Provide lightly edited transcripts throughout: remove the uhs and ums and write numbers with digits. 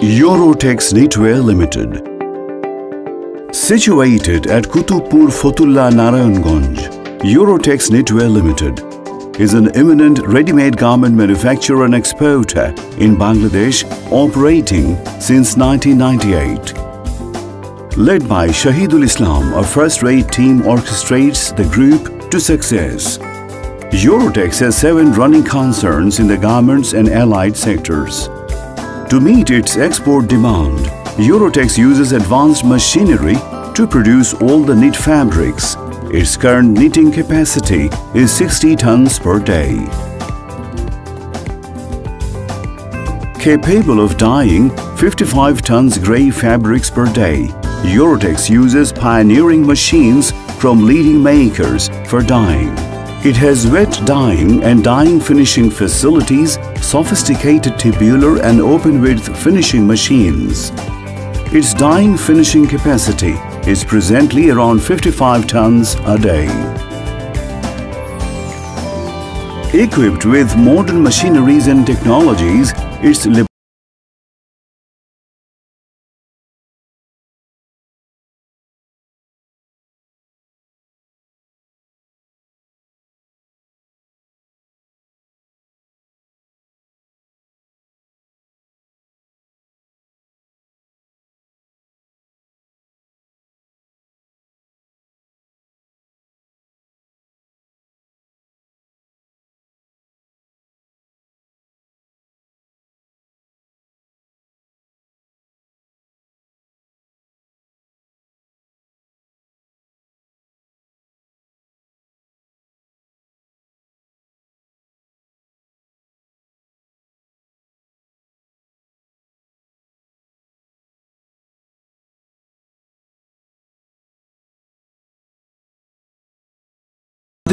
Eurotex Knitwear Limited. Situated at Kutupur Fotulla Narayanganj, Eurotex Knitwear Limited is an eminent ready-made garment manufacturer and exporter in Bangladesh, operating since 1998. Led by Shahidul Islam, a first-rate team orchestrates the group to success. Eurotex has 7 running concerns in the garments and allied sectors. To meet its export demand, Eurotex uses advanced machinery to produce all the knit fabrics. Its current knitting capacity is 60 tons per day. Capable of dyeing 55 tons grey fabrics per day, Eurotex uses pioneering machines from leading makers for dyeing. It has wet dyeing and dyeing finishing facilities, sophisticated tubular and open-width finishing machines. Its dyeing finishing capacity is presently around 55 tons a day. Equipped with modern machineries and technologies, its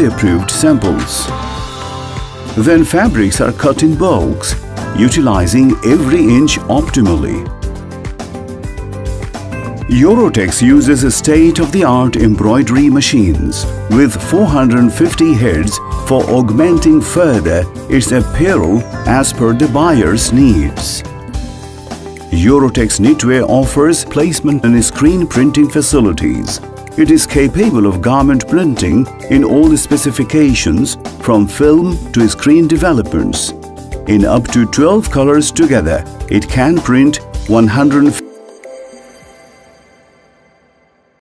approved samples. Then fabrics are cut in bulks, utilizing every inch optimally. Eurotex uses state-of-the-art embroidery machines with 450 heads for augmenting further its apparel as per the buyer's needs. Eurotex Knitwear offers placement and screen printing facilities. It is capable of garment printing in all the specifications from film to screen developments. In up to 12 colors together, it can print 150